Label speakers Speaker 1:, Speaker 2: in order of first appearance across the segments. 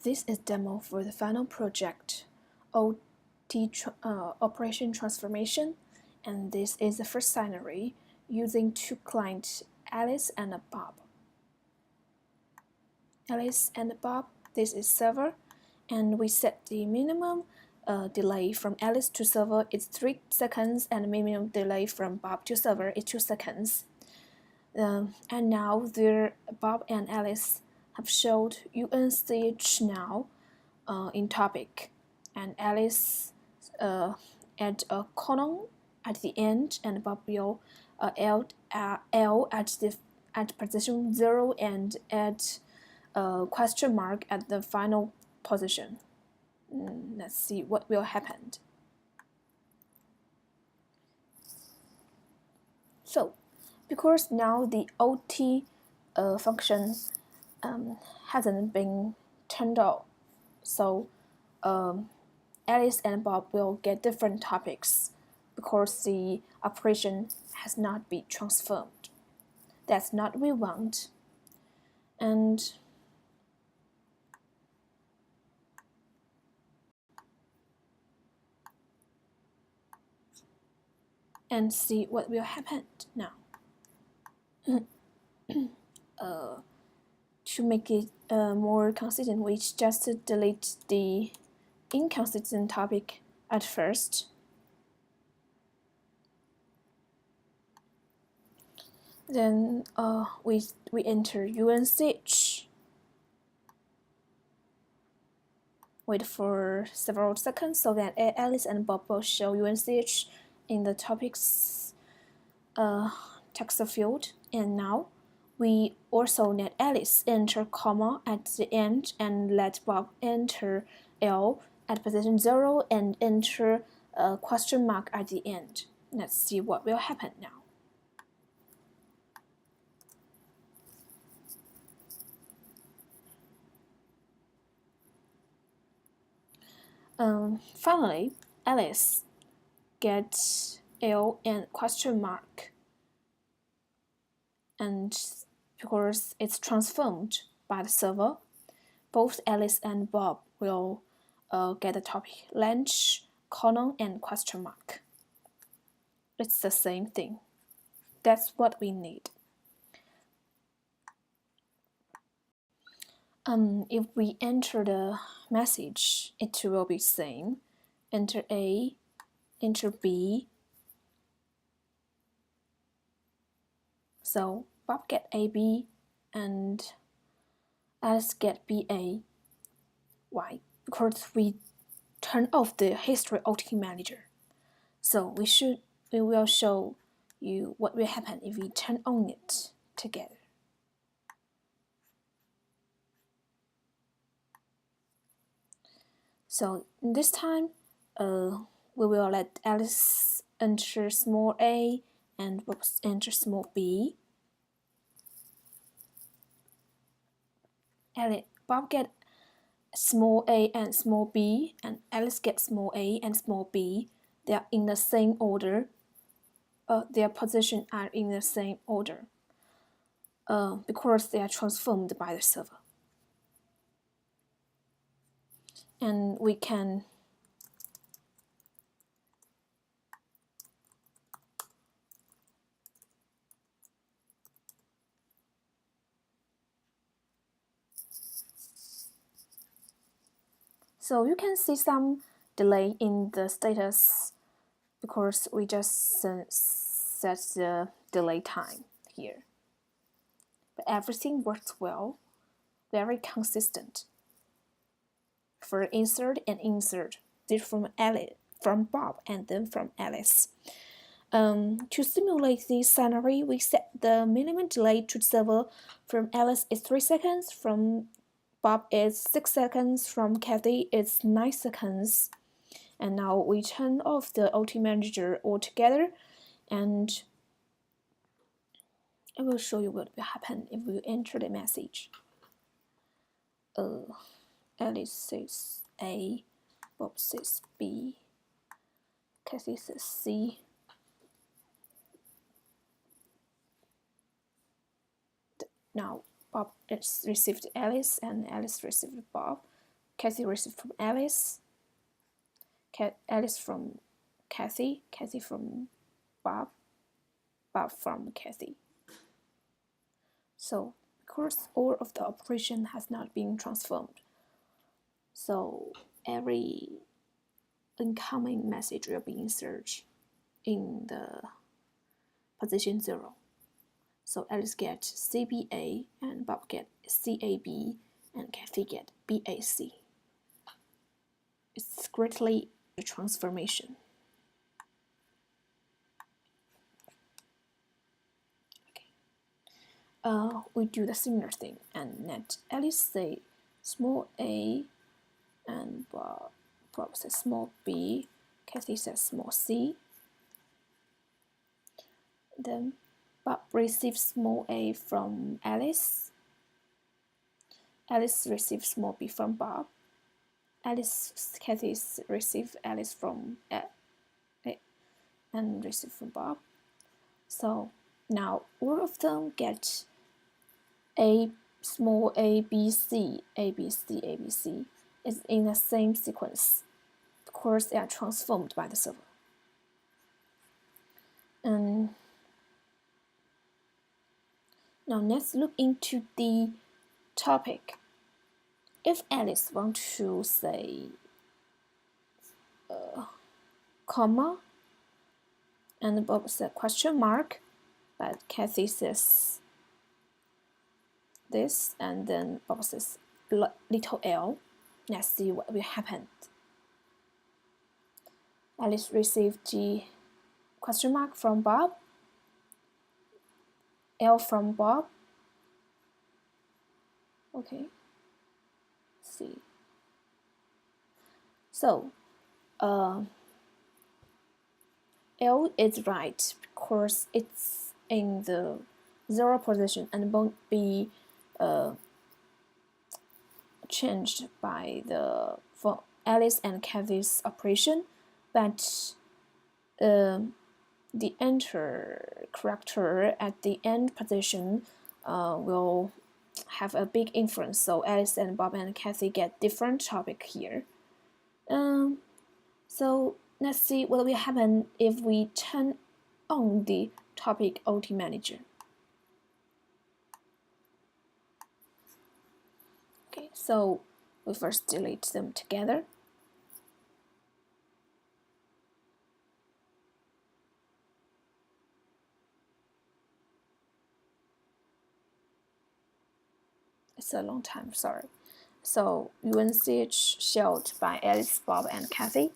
Speaker 1: This is demo for the final project, OT Operation Transformation, and this is the first scenario using two clients, Alice and Bob. Alice and Bob, this is server, and we set the minimum delay from Alice to server is 3 seconds, and minimum delay from Bob to server is 2 seconds. And now Bob and Alice have showed UNCH now in topic, and Alice add a colon at the end, and Bob will L at position 0 and add a question mark at the final position. Let's see what will happen. So, because now the OT function hasn't been turned on, so Alice and Bob will get different topics because the operation has not been transformed. That's not what we want. And see what will happen now. To make it more consistent, we just delete the inconsistent topic at first. Then we enter UNCH. Wait for several seconds so that Alice and Bob will show UNCH in the topics text field. And now we also let Alice enter comma at the end and let Bob enter L at position 0 and enter a question mark at the end. Let's see what will happen now. Finally, Alice gets L and question mark, and because it's transformed by the server, both Alice and Bob will get the topic lunch, colon, and question mark. It's the same thing. That's what we need. If we enter the message, it will be same. Enter A, enter B. So Bob get AB and Alice get BA. Why? Because we turn off the history OT manager. So we will show you what will happen if we turn on it together. So this time, we will let Alice enter small a and Bob enter small b. Bob get small a and small b, and Alice get small a and small b. They are in the same order. Their position are in the same order because they are transformed by the server. And we can so you can see some delay in the status because we just set the delay time here. But everything works well, very consistent. For insert and insert, this from Bob and then from Alice. To simulate this scenario, we set the minimum delay to server from Alice is 3 seconds, from Bob is 6 seconds, from Kathy is 9 seconds. And now we turn off the OT manager altogether, and I will show you what will happen if we enter the message. Alice says A, Bob says B, Kathy says C. Now Bob received Alice, and Alice received Bob. Kathy received from Alice. Alice from Kathy. Kathy from Bob. Bob from Kathy. So, because all of the operation has not been transformed, so every incoming message will be inserted in the position 0. So Alice gets CBA, and Bob get CAB, and Kathy get BAC. It's greatly a transformation. We do the similar thing, and let Alice say small a, and Bob says small b, Kathy says small c. Then Bob receives small a from Alice. Alice receives small b from Bob. Kathy receives Alice from A and receive from Bob. So now all of them get A, small a, B, C, A, B, C, A, B, C is in the same sequence. Of course, they are transformed by the server. And now let's look into the topic. If Alice wants to say comma, and Bob says question mark, but Kathy says this, and then Bob says little l. Let's see what will happen. Alice received the question mark from Bob, L from Bob. Okay. See. So, L is right because it's in the 0 position and won't be changed by the for Alice and Kathy's operation, but the enter character at the end position will have a big influence. So Alice and Bob and Kathy get different topic here. So let's see what will happen if we turn on the topic OT manager. Okay, so we first delete them together. It's a long time, sorry. So UNCH shelled by Alice, Bob, and Kathy.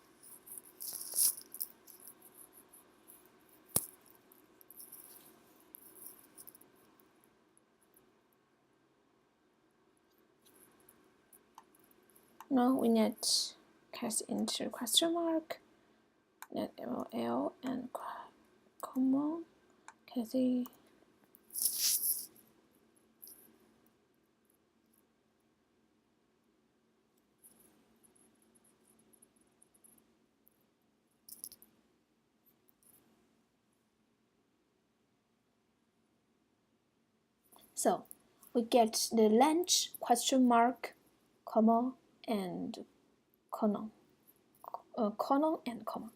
Speaker 1: Now we need cast into question mark, net LL and comma, Kathy. So we get the lunch question mark, comma, and colon, colon and comma.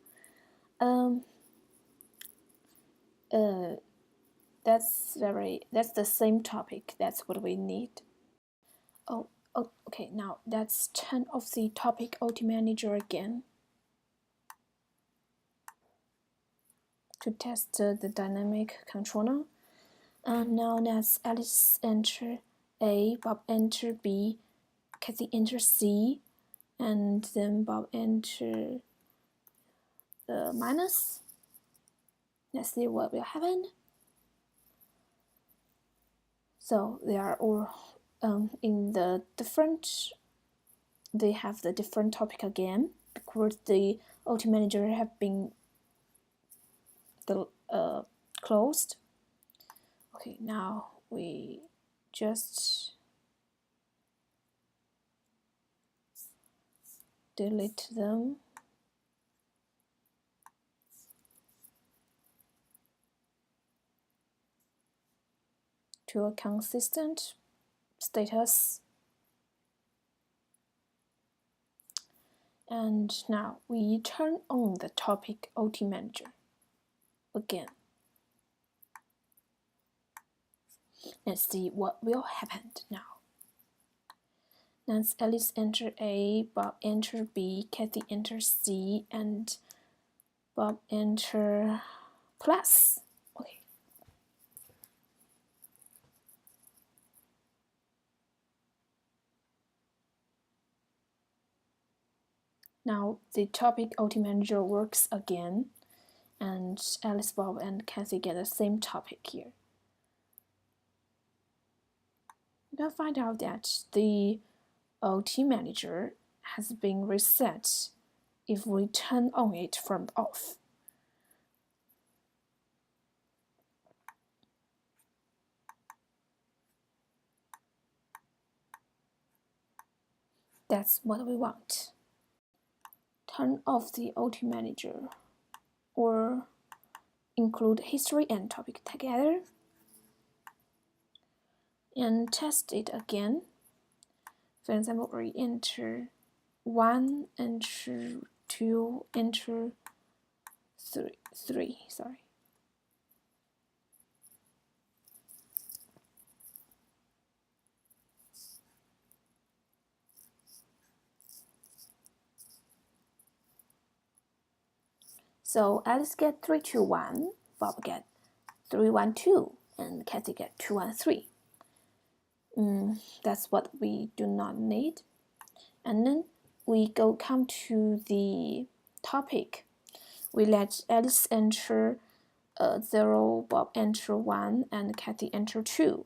Speaker 1: That's the same topic. That's what we need. Oh, okay. Now let's turn off the topic OT manager again to test the dynamic controller. And now let's Alice enter A, Bob enter B, Kathy enter C, and then Bob enter minus. Let's see what will happen. So they are all in the different. They have the different topic again because the OT manager have been closed. Okay, now we just delete them. To a consistent status. And now we turn on the topic OT manager again. Let's see what will happen now. Let's Alice enter A, Bob enter B, Kathy enter C, and Bob enter plus. Okay. Now the topic OT manager works again, and Alice, Bob, and Kathy get the same topic here. You can find out that the OT manager has been reset if we turn on it from off. That's what we want. Turn off the OT manager, or include history and topic together, and test it again. For example, we enter 1, enter 2, enter 3, sorry. So Alice get 321, Bob get 312, and Kathy get 213. That's what we do not need. And then we come to the topic. We let Alice enter 0, Bob enter 1, and Kathy enter 2.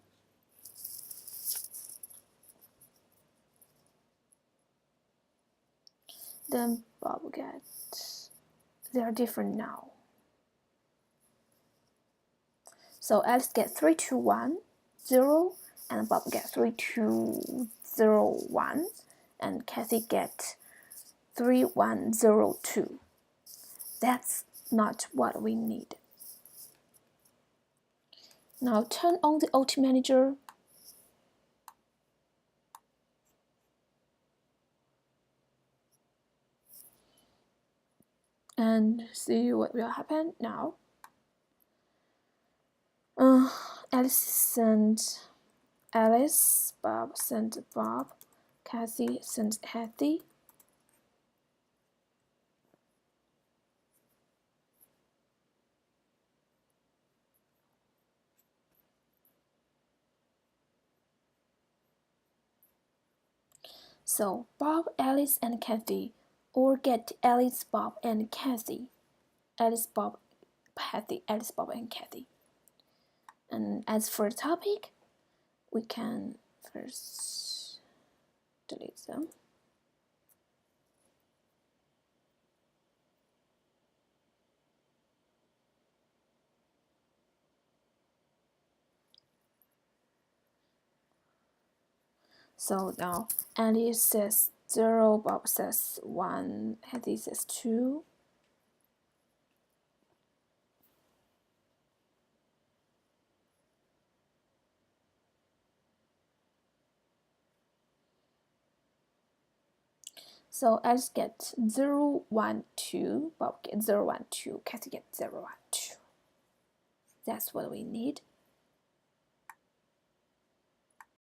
Speaker 1: Then Bob gets, they are different now. So Alice get 321, 0, and Bob get 3201, and Kathy get 3102. That's not what we need. Now turn on the OT manager. And see what will happen now. Alice sent Alice, Bob sent Bob, Kathy sent Kathy. So Bob, Alice, and Kathy, or get Alice, Bob, and Kathy. Alice, Bob, Kathy, Alice, Bob, and Kathy. And as for the topic, we can first delete them. So now Alice says 0, Bob says 1, Kathy says 2. So Alice gets 0, 1, 2, Bob gets 0, 1, 2, Kathy gets 0, 1, 2. That's what we need.